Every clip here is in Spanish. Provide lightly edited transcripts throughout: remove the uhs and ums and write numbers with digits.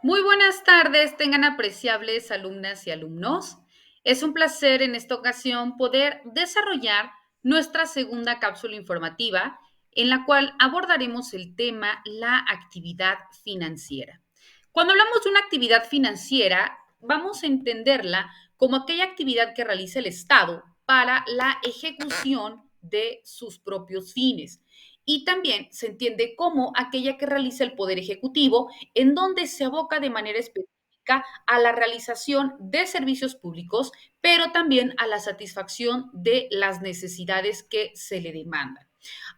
Muy buenas tardes, tengan apreciables alumnas y alumnos. Es un placer en esta ocasión poder desarrollar nuestra segunda cápsula informativa en la cual abordaremos el tema la actividad financiera. Cuando hablamos de una actividad financiera, vamos a entenderla como aquella actividad que realiza el Estado para la ejecución de sus propios fines. Y también se entiende como aquella que realiza el Poder Ejecutivo en donde se aboca de manera específica a la realización de servicios públicos, pero también a la satisfacción de las necesidades que se le demandan.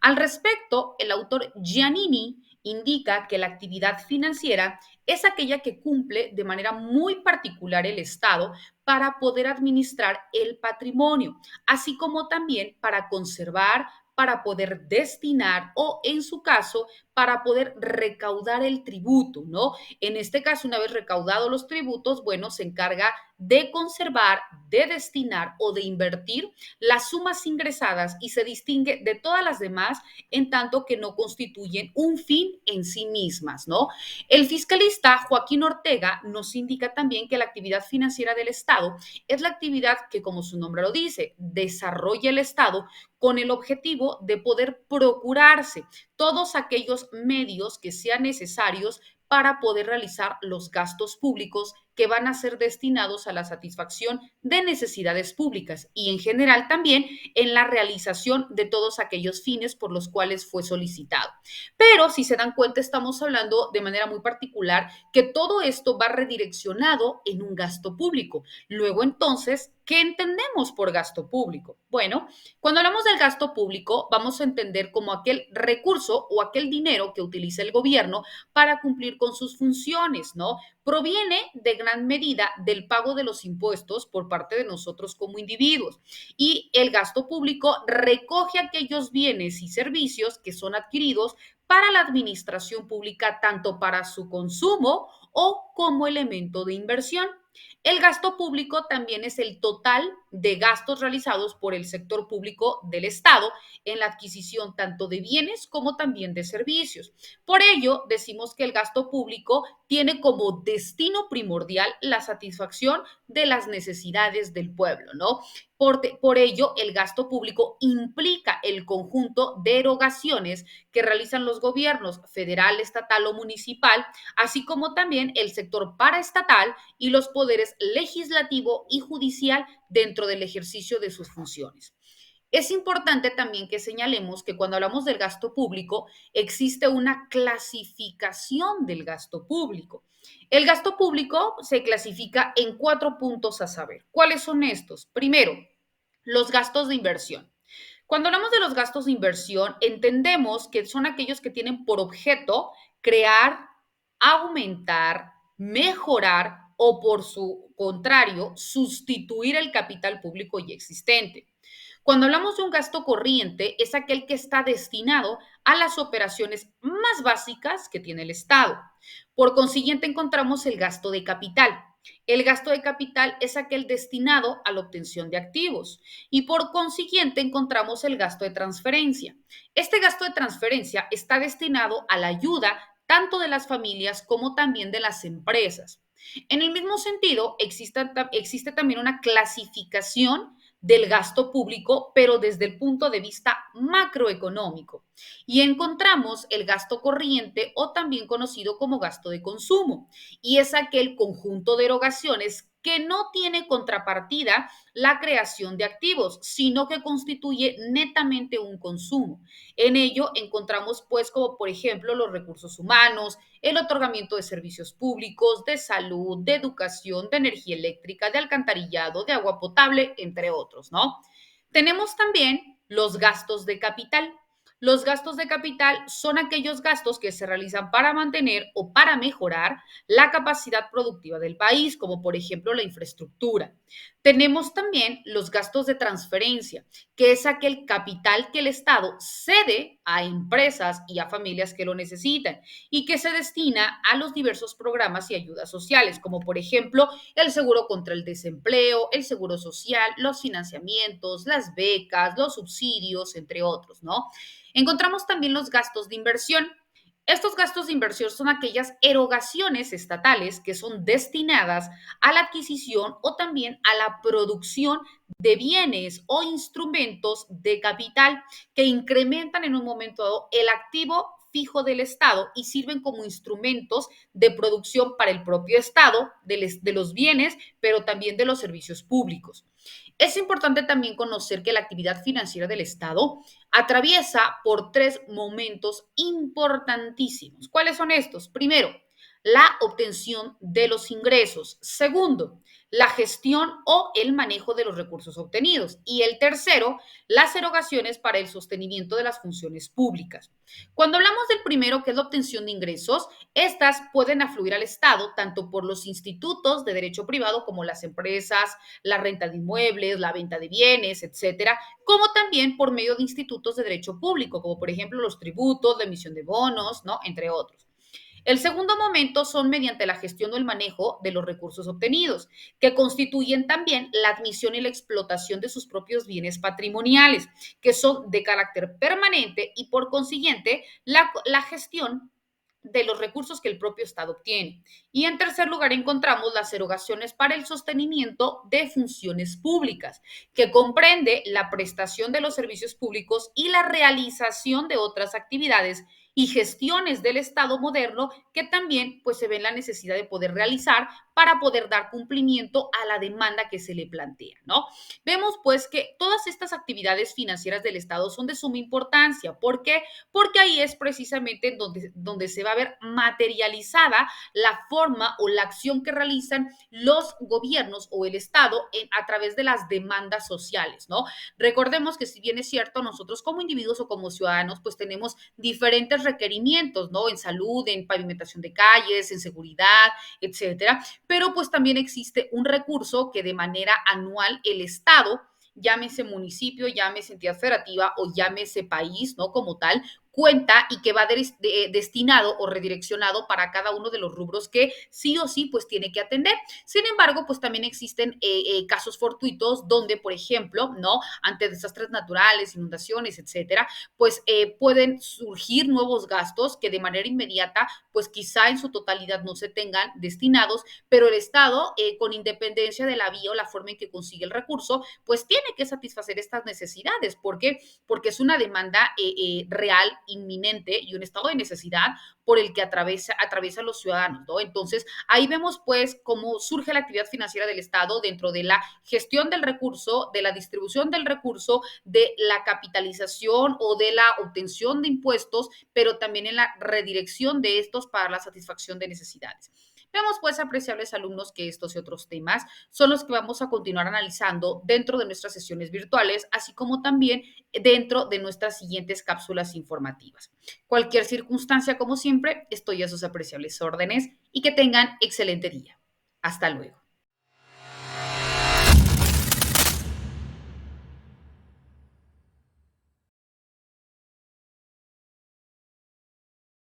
Al respecto, el autor Giannini indica que la actividad financiera es aquella que cumple de manera muy particular el Estado para poder administrar el patrimonio, así como también para conservar, para poder destinar o, en su caso, para poder recaudar el tributo, ¿no? En este caso, una vez recaudados los tributos, bueno, se encarga de conservar, de destinar o de invertir las sumas ingresadas y se distingue de todas las demás en tanto que no constituyen un fin en sí mismas, ¿no? El fiscalista Joaquín Ortega nos indica también que la actividad financiera del Estado es la actividad que, como su nombre lo dice, desarrolla el Estado con el objetivo de poder procurarse todos aquellos medios que sean necesarios para poder realizar los gastos públicos que van a ser destinados a la satisfacción de necesidades públicas y en general también en la realización de todos aquellos fines por los cuales fue solicitado. Pero si se dan cuenta, estamos hablando de manera muy particular que todo esto va redireccionado en un gasto público. Luego entonces, ¿qué entendemos por gasto público? Bueno, cuando hablamos del gasto público, vamos a entender como aquel recurso o aquel dinero que utiliza el gobierno para cumplir con sus funciones, ¿no? Proviene de gran medida del pago de los impuestos por parte de nosotros como individuos. Y el gasto público recoge aquellos bienes y servicios que son adquiridos para la administración pública, tanto para su consumo o como elemento de inversión. El gasto público también es el total de gastos realizados por el sector público del Estado en la adquisición tanto de bienes como también de servicios. Por ello, decimos que el gasto público tiene como destino primordial la satisfacción de las necesidades del pueblo, ¿no? Por ello, el gasto público implica el conjunto de erogaciones que realizan los gobiernos federal, estatal o municipal, así como también el sector paraestatal y los poderes legislativo y judicial dentro del ejercicio de sus funciones. Es importante también que señalemos que cuando hablamos del gasto público existe una clasificación del gasto público. El gasto público se clasifica en 4 puntos a saber. ¿Cuáles son estos? Primero, los gastos de inversión. Cuando hablamos de los gastos de inversión, entendemos que son aquellos que tienen por objeto crear, aumentar, mejorar o por su contrario, sustituir el capital público ya existente. Cuando hablamos de un gasto corriente, es aquel que está destinado a las operaciones más básicas que tiene el Estado. Por consiguiente, encontramos el gasto de capital. El gasto de capital es aquel destinado a la obtención de activos y por consiguiente encontramos el gasto de transferencia. Este gasto de transferencia está destinado a la ayuda tanto de las familias como también de las empresas. En el mismo sentido, existe también una clasificación del gasto público, pero desde el punto de vista macroeconómico. Y encontramos el gasto corriente o también conocido como gasto de consumo. Y es aquel conjunto de erogaciones que no tiene contrapartida la creación de activos, sino que constituye netamente un consumo. En ello encontramos, pues, como por ejemplo, los recursos humanos, el otorgamiento de servicios públicos, de salud, de educación, de energía eléctrica, de alcantarillado, de agua potable, entre otros, ¿no? Tenemos también los gastos de capital. Los gastos de capital son aquellos gastos que se realizan para mantener o para mejorar la capacidad productiva del país, como por ejemplo la infraestructura. Tenemos también los gastos de transferencia, que es aquel capital que el Estado cede a empresas y a familias que lo necesitan y que se destina a los diversos programas y ayudas sociales, como por ejemplo el seguro contra el desempleo, el seguro social, los financiamientos, las becas, los subsidios, entre otros, ¿no? Encontramos también los gastos de inversión. Estos gastos de inversión son aquellas erogaciones estatales que son destinadas a la adquisición o también a la producción de bienes o instrumentos de capital que incrementan en un momento dado el activo fijo del Estado y sirven como instrumentos de producción para el propio Estado de los bienes, pero también de los servicios públicos. Es importante también conocer que la actividad financiera del Estado atraviesa por tres momentos importantísimos. ¿Cuáles son estos? Primero, la obtención de los ingresos. Segundo, la gestión o el manejo de los recursos obtenidos. Y el tercero, las erogaciones para el sostenimiento de las funciones públicas. Cuando hablamos del primero, que es la obtención de ingresos, estas pueden afluir al Estado tanto por los institutos de derecho privado como las empresas, la renta de inmuebles, la venta de bienes, etcétera, como también por medio de institutos de derecho público, como por ejemplo los tributos, la emisión de bonos, ¿no? Entre otros. El segundo momento son mediante la gestión o el manejo de los recursos obtenidos, que constituyen también la admisión y la explotación de sus propios bienes patrimoniales, que son de carácter permanente y por consiguiente la gestión de los recursos que el propio Estado obtiene. Y en tercer lugar encontramos las erogaciones para el sostenimiento de funciones públicas, que comprende la prestación de los servicios públicos y la realización de otras actividades y gestiones del Estado moderno que también pues se ve la necesidad de poder realizar para poder dar cumplimiento a la demanda que se le plantea, ¿no? Vemos pues que todas estas actividades financieras del Estado son de suma importancia. ¿Por qué? Porque ahí es precisamente donde se va a ver materializada la forma o la acción que realizan los gobiernos o el Estado a través de las demandas sociales, ¿no? Recordemos que si bien es cierto, nosotros como individuos o como ciudadanos, pues tenemos diferentes requerimientos, ¿no? En salud, en pavimentación de calles, en seguridad, etcétera, pero pues también existe un recurso que de manera anual el Estado, llámese municipio, llámese entidad federativa o llámese país, ¿no? Como tal, cuenta y que va destinado o redireccionado para cada uno de los rubros que sí o sí pues tiene que atender. Sin embargo, pues también existen casos fortuitos donde, por ejemplo, ¿no? Ante desastres naturales, inundaciones, etcétera, pues pueden surgir nuevos gastos que de manera inmediata, pues quizá en su totalidad no se tengan destinados, pero el Estado, con independencia de la vía o la forma en que consigue el recurso, pues tiene que satisfacer estas necesidades. ¿Por qué? Porque es una demanda real, inminente y un estado de necesidad por el que atraviesan los ciudadanos, ¿no? Entonces, ahí vemos pues cómo surge la actividad financiera del Estado dentro de la gestión del recurso, de la distribución del recurso, de la capitalización o de la obtención de impuestos, pero también en la redirección de estos para la satisfacción de necesidades. Vemos pues, apreciables alumnos, que estos y otros temas son los que vamos a continuar analizando dentro de nuestras sesiones virtuales, así como también dentro de nuestras siguientes cápsulas informativas. Cualquier circunstancia, como siempre, estoy a sus apreciables órdenes y que tengan excelente día. Hasta luego.